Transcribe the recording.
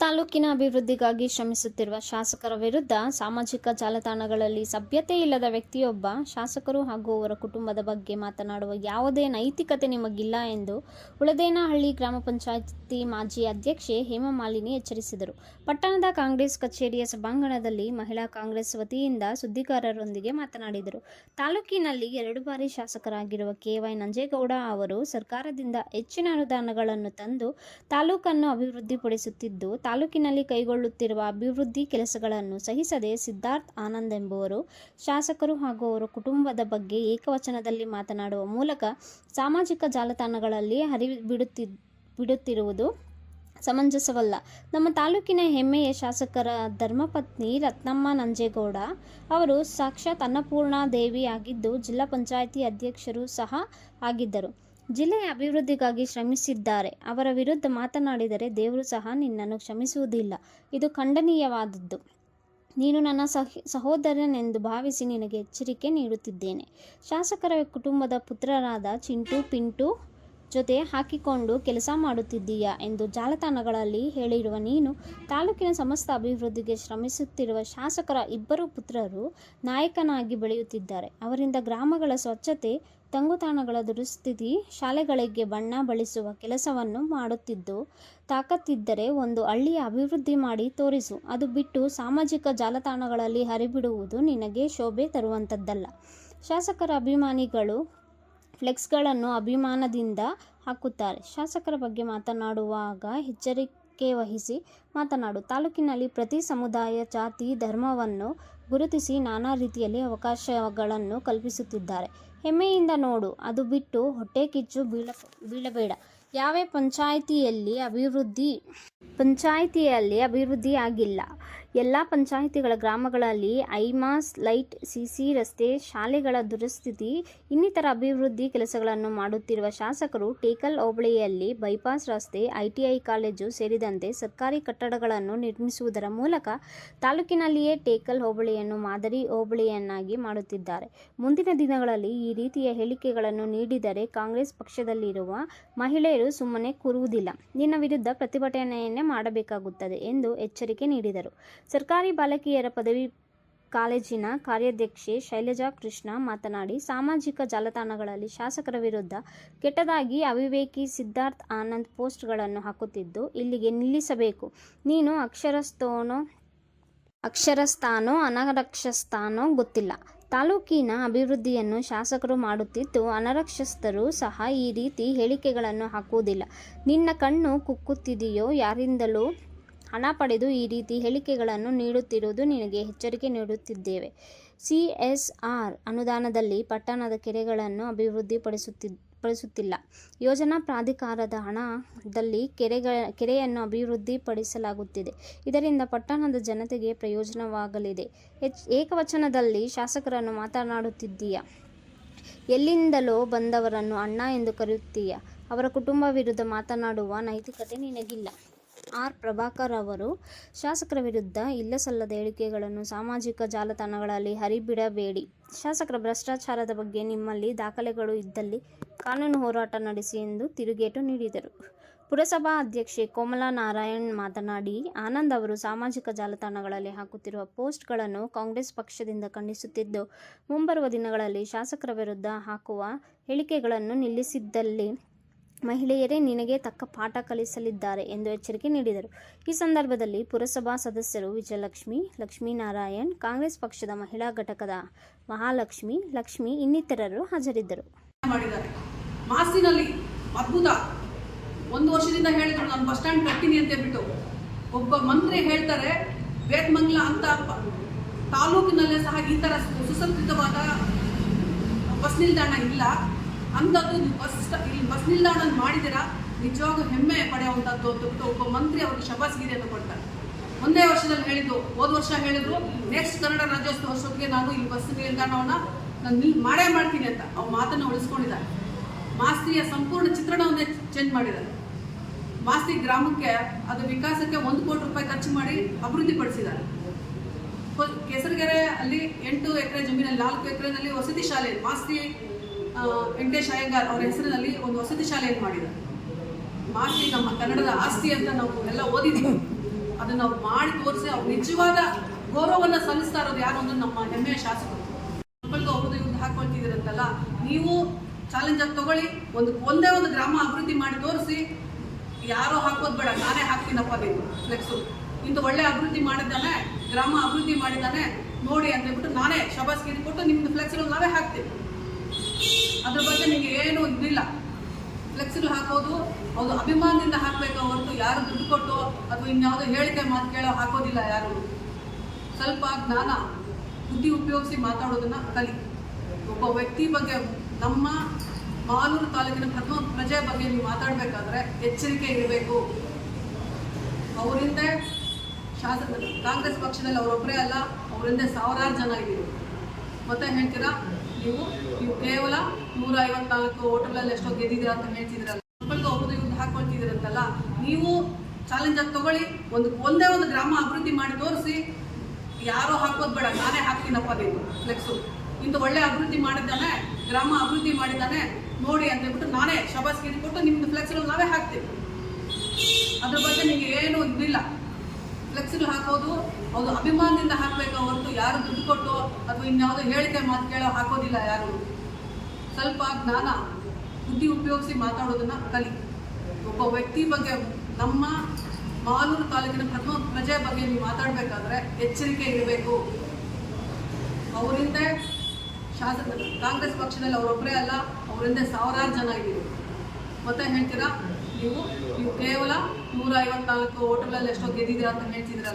ತಾಲೂಕಿನ ಅಭಿವೃದ್ಧಿಗಾಗಿ ಶ್ರಮಿಸುತ್ತಿರುವ ಶಾಸಕರ ವಿರುದ್ಧ ಸಾಮಾಜಿಕ ಜಾಲತಾಣಗಳಲ್ಲಿ ಸಭ್ಯತೆ ಇಲ್ಲದ ವ್ಯಕ್ತಿಯೊಬ್ಬ ಶಾಸಕರು ಹಾಗೂ ಅವರ ಕುಟುಂಬದ ಬಗ್ಗೆ ಮಾತನಾಡುವ ಯಾವುದೇ ನೈತಿಕತೆ ನಿಮಗಿಲ್ಲ ಎಂದು ಉಳದೇನಹಳ್ಳಿ ಗ್ರಾಮ ಪಂಚಾಯಿತಿ ಮಾಜಿ ಅಧ್ಯಕ್ಷೆ ಹೇಮಮಾಲಿನಿ ಎಚ್ಚರಿಸಿದರು. ಪಟ್ಟಣದ ಕಾಂಗ್ರೆಸ್ ಕಚೇರಿಯ ಸಭಾಂಗಣದಲ್ಲಿ ಮಹಿಳಾ ಕಾಂಗ್ರೆಸ್ ವತಿಯಿಂದ ಸುದ್ದಿಗಾರರೊಂದಿಗೆ ಮಾತನಾಡಿದರು. ತಾಲೂಕಿನಲ್ಲಿ 2 ಬಾರಿ ಶಾಸಕರಾಗಿರುವ ಕೆ.ವೈ. ನಂಜೇಗೌಡ ಅವರು ಸರ್ಕಾರದಿಂದ ಹೆಚ್ಚಿನ ಅನುದಾನಗಳನ್ನು ತಂದು ತಾಲೂಕನ್ನು ಅಭಿವೃದ್ಧಿಪಡಿಸುತ್ತಿದ್ದು, ತಾಲೂಕಿನಲ್ಲಿ ಕೈಗೊಳ್ಳುತ್ತಿರುವ ಅಭಿವೃದ್ಧಿ ಕೆಲಸಗಳನ್ನು ಸಹಿಸದೆ ಸಿದ್ಧಾರ್ಥ್ ಆನಂದ್ ಎಂಬುವರು ಶಾಸಕರು ಹಾಗೂ ಅವರ ಕುಟುಂಬದ ಬಗ್ಗೆ ಏಕವಚನದಲ್ಲಿ ಮಾತನಾಡುವ ಮೂಲಕ ಸಾಮಾಜಿಕ ಜಾಲತಾಣಗಳಲ್ಲಿ ಹರಿಬಿಡುತ್ತಿರುವುದು ಸಮಂಜಸವಲ್ಲ. ನಮ್ಮ ತಾಲೂಕಿನ ಹೆಮ್ಮೆಯ ಶಾಸಕರ ಧರ್ಮಪತ್ನಿ ರತ್ನಮ್ಮ ನಂಜೇಗೌಡ ಅವರು ಸಾಕ್ಷಾತ್ ಅನ್ನಪೂರ್ಣಾ ದೇವಿ ಆಗಿದ್ದು, ಜಿಲ್ಲಾ ಪಂಚಾಯಿತಿ ಅಧ್ಯಕ್ಷರು ಸಹ ಆಗಿದ್ದರು. ಜಿಲ್ಲೆಯ ಅಭಿವೃದ್ಧಿಗಾಗಿ ಶ್ರಮಿಸಿದ್ದಾರೆ. ಅವರ ವಿರುದ್ಧ ಮಾತನಾಡಿದರೆ ದೇವರು ಸಹ ನಿನ್ನನ್ನು ಕ್ಷಮಿಸುವುದಿಲ್ಲ. ಇದು ಖಂಡನೀಯವಾದದ್ದು. ನೀನು ನನ್ನ ಸಹೋದರನೆಂದು ಭಾವಿಸಿ ನಿನಗೆ ಎಚ್ಚರಿಕೆ ನೀಡುತ್ತಿದ್ದೇನೆ. ಶಾಸಕರ ಕುಟುಂಬದ ಪುತ್ರರಾದ ಚಿಂಟು, ಪಿಂಟು ಜೊತೆ ಹಾಕಿಕೊಂಡು ಕೆಲಸ ಮಾಡುತ್ತಿದ್ದೀಯಾ ಎಂದು ಜಾಲತಾಣಗಳಲ್ಲಿ ಹೇಳಿರುವ ನೀನು ತಾಲೂಕಿನ ಸಮಸ್ತ ಅಭಿವೃದ್ಧಿಗೆ ಶ್ರಮಿಸುತ್ತಿರುವ ಶಾಸಕರ 2 ಪುತ್ರರು ನಾಯಕನಾಗಿ ಬೆಳೆಯುತ್ತಿದ್ದಾರೆ. ಅವರಿಂದ ಗ್ರಾಮಗಳ ಸ್ವಚ್ಛತೆ, ತಂಗುತಾಣಗಳ ದುರಸ್ತಿ, ಶಾಲೆಗಳಿಗೆ ಬಣ್ಣ ಬಳಿಸುವ ಕೆಲಸವನ್ನು ಮಾಡುತ್ತಿದ್ದು, ತಾಕತ್ತಿದ್ದರೆ ಒಂದು ಹಳ್ಳಿಯ ಅಭಿವೃದ್ಧಿ ಮಾಡಿ ತೋರಿಸು. ಅದು ಬಿಟ್ಟು ಸಾಮಾಜಿಕ ಜಾಲತಾಣಗಳಲ್ಲಿ ಹರಿಬಿಡುವುದು ನಿನಗೆ ಶೋಭೆ ತರುವಂಥದ್ದಲ್ಲ. ಶಾಸಕರ ಅಭಿಮಾನಿಗಳು ಫ್ಲೆಕ್ಸ್ಗಳನ್ನು ಅಭಿಮಾನದಿಂದ ಹಾಕುತ್ತಾರೆ. ಶಾಸಕರ ಬಗ್ಗೆ ಮಾತನಾಡುವಾಗ ಎಚ್ಚರಿಕೆ ವಹಿಸಿ ಮಾತನಾಡು. ತಾಲೂಕಿನಲ್ಲಿ ಪ್ರತಿ ಸಮುದಾಯ, ಜಾತಿ, ಧರ್ಮವನ್ನು ಗುರುತಿಸಿ ನಾನಾ ರೀತಿಯಲ್ಲಿ ಅವಕಾಶಗಳನ್ನು ಕಲ್ಪಿಸುತ್ತಿದ್ದಾರೆ. ಹೆಮ್ಮೆಯಿಂದ ನೋಡು. ಅದು ಬಿಟ್ಟು ಹೊಟ್ಟೆ ಕಿಚ್ಚು ಬೀಳಬೇಡ. ಯಾವ ಪಂಚಾಯಿತಿಯಲ್ಲಿ ಅಭಿವೃದ್ಧಿ ಆಗಿಲ್ಲ. ಎಲ್ಲ ಪಂಚಾಯಿತಿಗಳ ಗ್ರಾಮಗಳಲ್ಲಿ ಐಮಾಸ್ ಲೈಟ್, ಸಿಸಿ ರಸ್ತೆ, ಶಾಲೆಗಳ ದುರಸ್ತಿ ಇನ್ನಿತರ ಅಭಿವೃದ್ಧಿ ಕೆಲಸಗಳನ್ನು ಮಾಡುತ್ತಿರುವ ಶಾಸಕರು ಟೇಕಲ್ ಹೋಬಳಿಯಲ್ಲಿ ಬೈಪಾಸ್ ರಸ್ತೆ, ಐಟಿಐ ಕಾಲೇಜು ಸೇರಿದಂತೆ ಸರ್ಕಾರಿ ಕಟ್ಟಡಗಳನ್ನು ನಿರ್ಮಿಸುವುದರ ಮೂಲಕ ತಾಲೂಕಿನಲ್ಲಿಯೇ ಟೇಕಲ್ ಹೋಬಳಿಯನ್ನು ಮಾದರಿ ಹೋಬಳಿಯನ್ನಾಗಿ ಮಾಡುತ್ತಿದ್ದಾರೆ. ಮುಂದಿನ ದಿನಗಳಲ್ಲಿ ಈ ರೀತಿಯ ಹೇಳಿಕೆಗಳನ್ನು ನೀಡಿದರೆ ಕಾಂಗ್ರೆಸ್ ಪಕ್ಷದಲ್ಲಿರುವ ಮಹಿಳೆಯರು ಸುಮ್ಮನೆ ಕೂರುವುದಿಲ್ಲ. ನಿನ್ನ ವಿರುದ್ಧ ಪ್ರತಿಭಟನೆಯನ್ನೇ ಮಾಡಬೇಕಾಗುತ್ತದೆ ಎಂದು ಎಚ್ಚರಿಕೆ ನೀಡಿದರು. ಸರ್ಕಾರಿ ಬಾಲಕಿಯರ ಪದವಿ ಕಾಲೇಜಿನ ಕಾರ್ಯಾಧ್ಯಕ್ಷೆ ಶೈಲಜಾ ಕೃಷ್ಣ ಮಾತನಾಡಿ, ಸಾಮಾಜಿಕ ಜಾಲತಾಣಗಳಲ್ಲಿ ಶಾಸಕರ ವಿರುದ್ಧ ಕೆಟ್ಟದಾಗಿ ಅವಿವೇಕಿ ಸಿದ್ಧಾರ್ಥ್ ಆನಂದ್ ಪೋಸ್ಟ್ಗಳನ್ನು ಹಾಕುತ್ತಿದ್ದು, ಇಲ್ಲಿಗೆ ನಿಲ್ಲಿಸಬೇಕು. ನೀನು ಅಕ್ಷರಸ್ಥಾನೋ ಅನಕ್ಷರಸ್ಥನೋ ಗೊತ್ತಿಲ್ಲ. ತಾಲೂಕಿನ ಅಭಿವೃದ್ಧಿಯನ್ನು ಶಾಸಕರು ಮಾಡುತ್ತಿದ್ದು, ಅನಕ್ಷರಸ್ಥರು ಸಹ ಈ ರೀತಿ ಹೇಳಿಕೆಗಳನ್ನು ಹಾಕುವುದಿಲ್ಲ. ನಿನ್ನ ಕಣ್ಣು ಕುಕ್ಕುತ್ತಿದೆಯೋ? ಯಾರಿಂದಲೂ ಹಣ ಪಡೆದು ಈ ರೀತಿ ಹೇಳಿಕೆಗಳನ್ನು ನೀಡುತ್ತಿರುವುದು ನಿನಗೆ ಎಚ್ಚರಿಕೆ ನೀಡುತ್ತಿದ್ದೇವೆ. CSR ಅನುದಾನದಲ್ಲಿ ಪಟ್ಟಣದ ಕೆರೆಗಳನ್ನು ಅಭಿವೃದ್ಧಿಪಡಿಸುತ್ತಿಲ್ಲ. ಯೋಜನಾ ಪ್ರಾಧಿಕಾರದ ಹಣದಲ್ಲಿ ಕೆರೆಯನ್ನು ಅಭಿವೃದ್ಧಿಪಡಿಸಲಾಗುತ್ತಿದೆ. ಇದರಿಂದ ಪಟ್ಟಣದ ಜನತೆಗೆ ಪ್ರಯೋಜನವಾಗಲಿದೆ. ಏಕವಚನದಲ್ಲಿ ಶಾಸಕರನ್ನು ಮಾತನಾಡುತ್ತಿದ್ದೀಯ. ಎಲ್ಲಿಂದಲೋ ಬಂದವರನ್ನು ಅಣ್ಣ ಎಂದು ಕರೆಯುತ್ತೀಯ. ಅವರ ಕುಟುಂಬ ವಿರುದ್ಧ ಮಾತನಾಡುವ ನೈತಿಕತೆ ನಿನಗಿಲ್ಲ. ಆರ್. ಪ್ರಭಾಕರ್ ಅವರು ಶಾಸಕರ ವಿರುದ್ಧ ಇಲ್ಲಸಲ್ಲದ ಹೇಳಿಕೆಗಳನ್ನು ಸಾಮಾಜಿಕ ಜಾಲತಾಣಗಳಲ್ಲಿ ಹರಿಬಿಡಬೇಡಿ. ಶಾಸಕರ ಭ್ರಷ್ಟಾಚಾರದ ಬಗ್ಗೆ ನಿಮ್ಮಲ್ಲಿ ದಾಖಲೆಗಳು ಇದ್ದಲ್ಲಿ ಕಾನೂನು ಹೋರಾಟ ನಡೆಸಿ ಎಂದು ತಿರುಗೇಟು ನೀಡಿದರು. ಪುರಸಭಾ ಅಧ್ಯಕ್ಷೆ ಕೋಮಲಾ ನಾರಾಯಣ್ ಮಾತನಾಡಿ, ಆನಂದ್ ಅವರು ಸಾಮಾಜಿಕ ಜಾಲತಾಣಗಳಲ್ಲಿ ಹಾಕುತ್ತಿರುವ ಪೋಸ್ಟ್ಗಳನ್ನು ಕಾಂಗ್ರೆಸ್ ಪಕ್ಷದಿಂದ ಖಂಡಿಸುತ್ತಿದ್ದು, ಮುಂಬರುವ ದಿನಗಳಲ್ಲಿ ಶಾಸಕರ ವಿರುದ್ಧ ಹಾಕುವ ಹೇಳಿಕೆಗಳನ್ನು ನಿಲ್ಲಿಸಿದ್ದಲ್ಲಿ ಮಹಿಳೆಯರೇ ನಿನಗೆ ತಕ್ಕ ಪಾಠ ಕಲಿಸಲಿದ್ದಾರೆ ಎಂದು ಎಚ್ಚರಿಕೆ ನೀಡಿದರು. ಈ ಸಂದರ್ಭದಲ್ಲಿ ಪುರಸಭಾ ಸದಸ್ಯರು ವಿಜಯಲಕ್ಷ್ಮಿ, ಲಕ್ಷ್ಮೀನಾರಾಯಣ್, ಕಾಂಗ್ರೆಸ್ ಪಕ್ಷದ ಮಹಿಳಾ ಘಟಕದ ಮಹಾಲಕ್ಷ್ಮಿ, ಲಕ್ಷ್ಮಿ ಇನ್ನಿತರರು ಹಾಜರಿದ್ದರು. ಮಾಸಿನಲ್ಲಿ ಅದ್ಭುತ. 1 ವರ್ಷದಿಂದ ಹೇಳಿದ್ರು ನಾನು ಬಸ್ ಸ್ಟ್ಯಾಂಡ್ ಕಟ್ತೀನಿ ಅಂತ ಹೇಳ್ಬಿಟ್ಟು. ಒಬ್ಬ ಮಂತ್ರಿ ಹೇಳ್ತಾರೆ ಬೇತ್ಮಂಗ್ಲ ಅಂತ ತಾಲೂಕಿನಲ್ಲೇ ಸಹ ಈ ಥರ ಸುಸಂಸ್ಕೃತವಾದ ಬಸ್ ನಿಲ್ದಾಣ ಇಲ್ಲ. ಅಂಥದ್ದು ಬಸ್ ನಿಲ್ದಾಣ ಮಾಡಿದ್ದೀರಾ, ನಿಜವಾಗೂ ಹೆಮ್ಮೆ ಪಡೆಯುವಂಥದ್ದು ಅಂತ ಒಬ್ಬ ಮಂತ್ರಿ ಅವ್ರಿಗೆ ಶಬಾಸ್ಗಿರಿಯನ್ನು ಕೊಡ್ತಾರೆ. ಒಂದೇ ವರ್ಷದಲ್ಲಿ ಹೇಳಿದ್ದು, ಹೋದ ವರ್ಷ ಹೇಳಿದ್ರು ನೆಕ್ಸ್ಟ್ ಕನ್ನಡ ರಾಜ್ಯೋತ್ಸವ ವರ್ಷಕ್ಕೆ ನಾನು ಈ ಬಸ್ ನಿಲ್ದಾಣವನ್ನು ನಾನು ಮಾಡೇ ಮಾಡ್ತೀನಿ ಅಂತ ಅವ್ರ ಮಾತನ್ನು ಉಳಿಸ್ಕೊಂಡಿದ್ದಾರೆ. ಮಾಸ್ತಿಯ ಸಂಪೂರ್ಣ ಚಿತ್ರಣವನ್ನೇ ಚೇಂಜ್ ಮಾಡಿದ್ದಾರೆ. ಮಾಸ್ತಿ ಗ್ರಾಮಕ್ಕೆ ಅದು ವಿಕಾಸಕ್ಕೆ 1 ಕೋಟಿ ರೂಪಾಯಿ ಖರ್ಚು ಮಾಡಿ ಅಭಿವೃದ್ಧಿಪಡಿಸಿದ್ದಾರೆ. ಕೆಸರಗೆರೆ ಅಲ್ಲಿ 8 ಎಕರೆ ಜಮೀನಲ್ಲಿ 4 ಎಕರೆನಲ್ಲಿ ವಸತಿ ಶಾಲೆ, ಮಾಸ್ತಿ ವೆಂಕಟೇಶ್ ಅಯ್ಯಂಗಾರ್ ಅವರ ಹೆಸರಿನಲ್ಲಿ ಒಂದು ವಸತಿ ಶಾಲೆಯನ್ನು ಮಾಡಿದ್ದಾರೆ. ಮಾಸ್ತಿ ನಮ್ಮ ಕನ್ನಡದ ಆಸ್ತಿ ಅಂತ ನಾವು ಎಲ್ಲ ಓದಿದ್ದೀವಿ. ಅದನ್ನು ಅವ್ರು ಮಾಡಿ ತೋರಿಸಿ ಅವ್ರು ನಿಜವಾದ ಗೌರವವನ್ನು ಸಲ್ಲಿಸ್ತಾ ಇರೋದು ಯಾರು ಅಂದ್ರೆ ನಮ್ಮ ಹೆಮ್ಮೆಯ ಶಾಸಕರು. ಮಕ್ಕಳಿಗೂ ಅವ್ರದ್ದು ಇವ್ರದ್ದು ಹಾಕೊಳ್ತಿದ್ದೀರಂತಲ್ಲ, ನೀವು ಚಾಲೆಂಜ್ ತಗೊಳ್ಳಿ, ಒಂದೇ ಒಂದು ಗ್ರಾಮ ಅಭಿವೃದ್ಧಿ ಮಾಡಿ ತೋರಿಸಿ. ಯಾರೋ ಹಾಕೋದು ಬೇಡ, ನಾನೇ ಹಾಕ್ತೀನಪ್ಪ ನೀವು ಫ್ಲೆಕ್ಸು, ಇಂದು ಒಳ್ಳೆ ಅಭಿವೃದ್ಧಿ ಮಾಡಿದ್ದಾನೆ, ಗ್ರಾಮ ಅಭಿವೃದ್ಧಿ ಮಾಡಿದ್ದಾನೆ ನೋಡಿ ಅಂತ ಹೇಳ್ಬಿಟ್ಟು ನಾನೇ ಶಬಾಸ್ಗಿರಿ ಕೊಟ್ಟು ನಿಮ್ದು ಫ್ಲೆಕ್ಸ್ಗಳು ನಾವೇ ಹಾಕ್ತೀವಿ. ಅದ್ರ ಬಗ್ಗೆ ನಿಮಗೆ ಏನು ಇದಿಲ್ಲ. ಫ್ಲೆಕ್ಸ್ಗಳು ಹಾಕೋದು ಅದು ಅಭಿಮಾನದಿಂದ ಹಾಕಬೇಕು ಹೊರತು ಯಾರು ದುಡ್ಡು ಕೊಟ್ಟು ಅಥವಾ ಇನ್ಯಾವುದೋ ಹೇಳಿಕೆ ಮಾತು ಕೇಳೋ ಹಾಕೋದಿಲ್ಲ ಯಾರು. ಸ್ವಲ್ಪ ಜ್ಞಾನ ಬುದ್ಧಿ ಉಪಯೋಗಿಸಿ ಮಾತಾಡೋದನ್ನ ಕಲಿ. ಒಬ್ಬ ವ್ಯಕ್ತಿ ಬಗ್ಗೆ, ನಮ್ಮ ಮಾಲೂರು ತಾಲೂಕಿನ ಪ್ರಥಮ ಪ್ರಜೆ ಬಗ್ಗೆ ನೀವು ಮಾತಾಡಬೇಕಾದ್ರೆ ಎಚ್ಚರಿಕೆ ಇರಬೇಕು. ಅವರಿಂದ ಶಾಸಕರು ಕಾಂಗ್ರೆಸ್ ಪಕ್ಷದಲ್ಲಿ ಅವರೊಬ್ಬರೇ ಅಲ್ಲ, ಅವರಿಂದ ಸಾವಿರಾರು ಜನ ಇದ್ದೀವಿ. ಮತ್ತೆ ಹೇಳ್ತೀರಾ ನೀವು ಕೇವಲ 154 ಹೋಟೆಲಲ್ಲಿ ಎಷ್ಟೋ ಗೆದ್ದಿದ್ದೀರಾ ಅಂತ ಹೇಳ್ತಿದ್ದೀರಲ್ಲ, ಮಕ್ಕಳಿಗೂ ಅವ್ರದ್ದು ಇವ್ರದ್ದು ಹಾಕೊಳ್ತಿದ್ದೀರಂತಲ್ಲ, ನೀವು ಚಾಲೆಂಜ್ ತಗೊಳ್ಳಿ, ಒಂದೇ ಒಂದು ಗ್ರಾಮ ಅಭಿವೃದ್ಧಿ ಮಾಡಿ ತೋರಿಸಿ. ಯಾರೋ ಹಾಕೋದು ಬೇಡ, ನಾನೇ ಹಾಕ್ತೀನಪ್ಪ ನೀವು ಫ್ಲೆಕ್ಸು, ಇಂದು ಒಳ್ಳೆ ಅಭಿವೃದ್ಧಿ ಮಾಡಿದ್ದಾನೆ, ಗ್ರಾಮ ಅಭಿವೃದ್ಧಿ ಮಾಡಿದ್ದಾನೆ ನೋಡಿ ಅಂತ ಹೇಳ್ಬಿಟ್ಟು ನಾನೇ ಶಬಾಸ್ಗಿರಿ ಕೊಟ್ಟು ನಿಮ್ದು ಫ್ಲೆಕ್ಸ್ಗಳು ನಾವೇ ಹಾಕ್ತೀವಿ. ಅದ್ರ ಬಗ್ಗೆ ನಿಮಗೆ ಏನು ಇದಿಲ್ಲ. ಫ್ಲೆಕ್ಸ್ಗಳು ಹಾಕೋದು ಅದು ಅಭಿಮಾನದಿಂದ ಹಾಕಬೇಕು ಹೊರತು ಯಾರು ದುಡ್ಡು ಕೊಟ್ಟು ಅಥವಾ ಇನ್ಯಾವುದೋ ಹೇಳಿಕೆ ಮಾತು ಕೇಳೋ ಹಾಕೋದಿಲ್ಲ ಯಾರು. ಸ್ವಲ್ಪ ಜ್ಞಾನ ಬುದ್ಧಿ ಉಪಯೋಗಿಸಿ ಮಾತಾಡೋದನ್ನ ಕಲಿ. ಒಬ್ಬ ವ್ಯಕ್ತಿ ಬಗ್ಗೆ, ನಮ್ಮ ಮಾಲೂರು ತಾಲೂಕಿನ ಪ್ರಥಮ ಪ್ರಜೆ ಬಗ್ಗೆ ನೀವು ಮಾತಾಡಬೇಕಾದ್ರೆ ಎಚ್ಚರಿಕೆ ಇರಬೇಕು. ಅವರಿಂದ ಶಾಸಕರು ಕಾಂಗ್ರೆಸ್ ಪಕ್ಷದಲ್ಲಿ ಅವರೊಬ್ಬರೇ ಅಲ್ಲ, ಅವರಿಂದ ಸಾವಿರಾರು ಜನ ಇದ್ದೀವಿ. ಮತ್ತೆ ಹೇಳ್ತೀರಾ ನೀವು ಕೇವಲ 154 ಹೋಟೆಲಲ್ಲಿ ಎಷ್ಟೋ ಗೆದ್ದಿದ್ದೀರಾ ಅಂತ ಹೇಳ್ತಿದ್ದೀರಲ್ಲ.